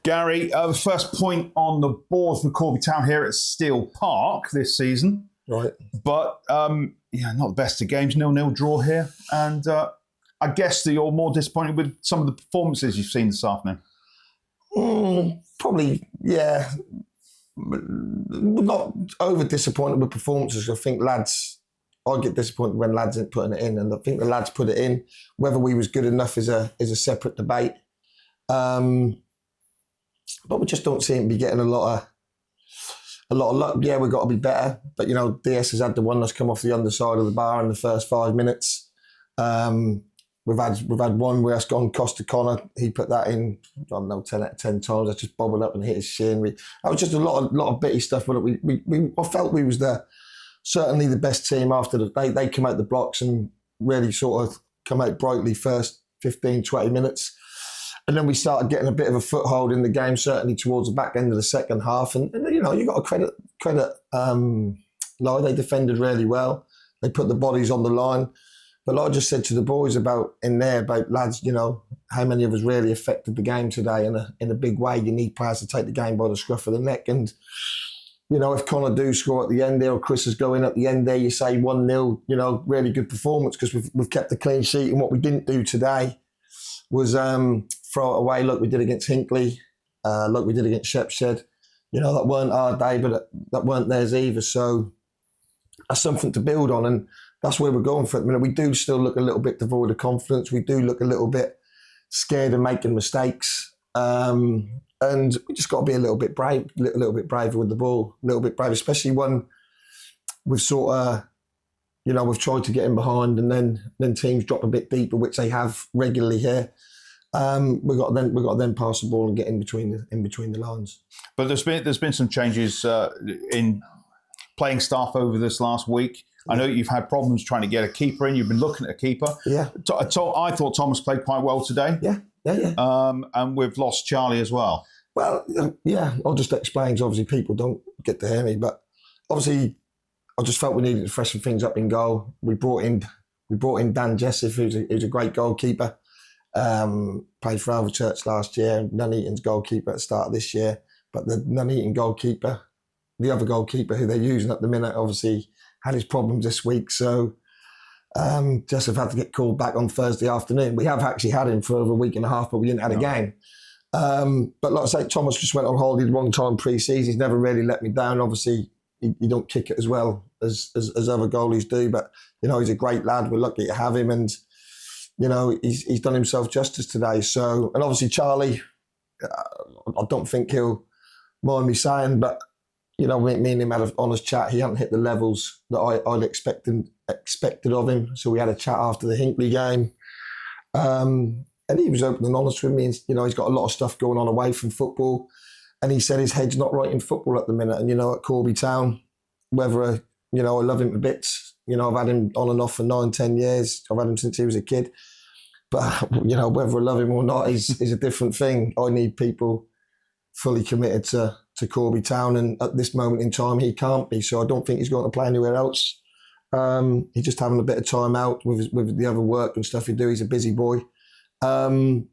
Gary, first point on the board for Corby Town here at Steel Park this season. Right. But, not the best of games, 0-0 draw here. And I guess that you're more disappointed with some of the performances you've seen this afternoon. Probably, yeah. Not over disappointed with performances. I think I get disappointed when lads ain't putting it in, and I think the lads put it in. Whether we was good enough is a separate debate. But we just don't seem to be getting a lot of luck. Yeah, we've got to be better. But, DS has had the one that's come off the underside of the bar in the first 5 minutes. We've had one where it's gone cost to Connor. He put that in, I don't know, 10 out of 10 times. That just bobbled up and hit his shin. That was just a lot of bitty stuff. But I felt we was certainly the best team after they came out the blocks and really sort of come out brightly first 15, 20 minutes. And then we started getting a bit of a foothold in the game, certainly towards the back end of the second half. And you got to credit Lai. They defended really well. They put the bodies on the line. But like I just said to the boys about lads, how many of us really affected the game today in a big way. You need players to take the game by the scruff of the neck. And, if Connor do score at the end there or Chris is going at the end there, you say 1-0, really good performance because we've kept the clean sheet. And what we didn't do today was throw it away like we did against Hinckley, like we did against Setchell. That weren't our day, but that weren't theirs either. So that's something to build on. And that's where we're going for it. We do still look a little bit devoid of confidence. We do look a little bit scared of making mistakes. And we just got to be a little bit brave, a little bit braver with the ball, a little bit braver, especially when we've sort of, we've tried to get in behind and then teams drop a bit deeper, which they have regularly here. We've got to then pass the ball and get in between the lines. But there's been some changes in playing staff over this last week. I know you've had problems trying to get a keeper in. You've been looking at a keeper. Yeah. I thought Thomas played quite well today. Yeah. And we've lost Charlie as well. Well, yeah. I'll just explain. Obviously, people don't get to hear me, but obviously, I just felt we needed to freshen things up in goal. We brought in Dan Jessif, who's a great goalkeeper. Played for Alvechurch last year. Nuneaton's goalkeeper at the start of this year. But the Nuneaton goalkeeper, the other goalkeeper who they're using at the minute, obviously had his problems this week. So Jessif had to get called back on Thursday afternoon. We have actually had him for over a week and a half, but we didn't have a game. But like I say, Thomas just went on holiday the wrong time pre-season. He's never really let me down. Obviously, he don't kick it as well as other goalies do. But, he's a great lad. We're lucky to have him. And, he's done himself justice today. So, and obviously Charlie, I don't think he'll mind me saying, but, me and him had an honest chat. He hadn't hit the levels that I'd expected of him. So we had a chat after the Hinckley game. And he was open and honest with me. And, he's got a lot of stuff going on away from football. And he said his head's not right in football at the minute. And, at Corby Town, whether, I love him to bits. I've had him on and off for 9-10 years. I've had him since he was a kid. But, whether I love him or not is a different thing. I need people fully committed to Corby Town. And at this moment in time, he can't be. So I don't think he's going to play anywhere else. He's just having a bit of time out with the other work and stuff he do. He's a busy boy. Like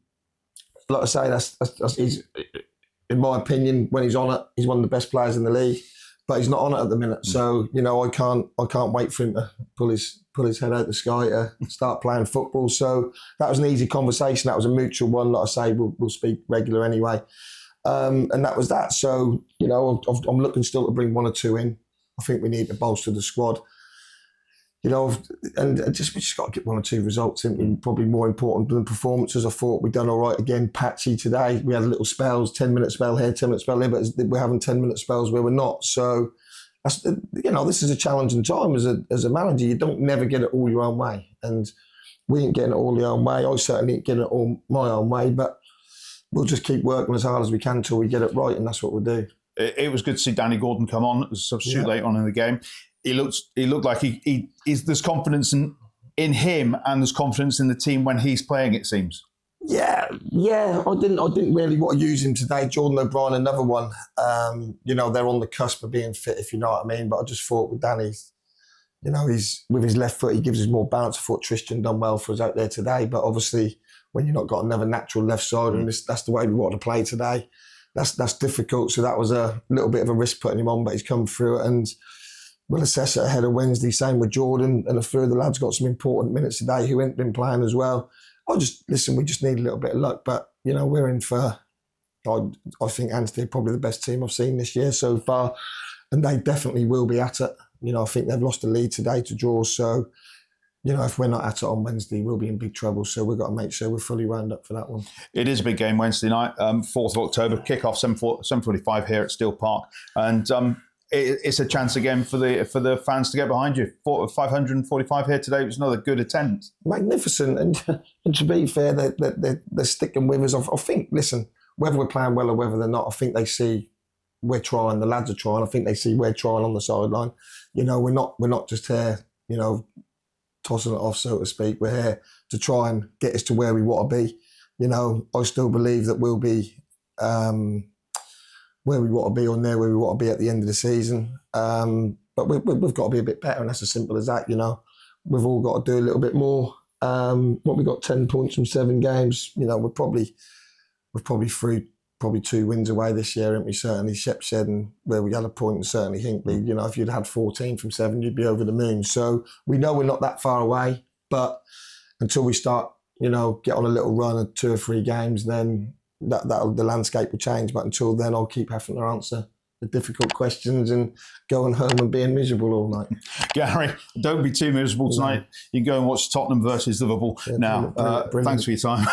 I say, that's he's, in my opinion, when he's on it, he's one of the best players in the league. But he's not on it at the minute, so I can't wait for him to pull his head out the sky to start playing football. So that was an easy conversation. That was a mutual one. Like I say, we'll speak regular anyway, and that was that. So I'm looking still to bring one or two in. I think we need to bolster the squad. And we just got to get one or two results in. Probably more important than performances. I thought we'd done all right again. Patchy today. We had little spells, 10-minute spell here, 10-minute spell here, but we're having 10-minute spells where we're not. So, this is a challenging time as a manager. You don't never get it all your own way. And we ain't getting it all the own way. I certainly ain't getting it all my own way, but we'll just keep working as hard as we can until we get it right, and that's what we'll do. It was good to see Danny Gordon come on as a substitute late on in the game. He looked like there's confidence in him and there's confidence in the team when he's playing, it seems. Yeah. I didn't really want to use him today. Jordan O'Brien, another one. They're on the cusp of being fit, if you know what I mean. But I just thought with Danny, he's with his left foot, he gives us more bounce. I thought Tristan done well for us out there today. But obviously, when you've not got another natural left side, and that's the way we want to play today, that's difficult. So that was a little bit of a risk putting him on, but he's come through it, and we'll assess it ahead of Wednesday. Same with Jordan, and a few of the lads got some important minutes today who ain't been playing as well. We just need a little bit of luck, but we're in for. I think Anstey are probably the best team I've seen this year so far, and they definitely will be at it. I think they've lost the lead today to draws, so if we're not at it on Wednesday, we'll be in big trouble. So we've got to make sure we're fully wound up for that one. It is a big game Wednesday night, 4th of October, kick-off 7:45 here at Steel Park, and it's a chance again for the fans to get behind you. 545 here today. It was another good attendance. Magnificent, and to be fair, they're sticking with us. I think, listen, whether we're playing well or whether they're not, I think they see we're trying. The lads are trying. I think they see we're trying on the sideline. We're not just here, tossing it off, so to speak. We're here to try and get us to where we want to be. I still believe that we'll be where we want to be, or near where we want to be at the end of the season. But we've got to be a bit better, and that's as simple as that. We've all got to do a little bit more. We got 10 points from 7 games. We're probably through 2 wins away this year, aren't we? Certainly Setchell, and where we had a point, and certainly Hinckley. If you'd had 14 from 7, you'd be over the moon. So we know we're not that far away, but until we start, get on a little run of 2 or 3 games, then the landscape will change. But until then, I'll keep having to answer the difficult questions and going home and being miserable all night. Gary, don't be too miserable tonight. You can go and watch Tottenham versus Liverpool now. Brilliant. Thanks for your time.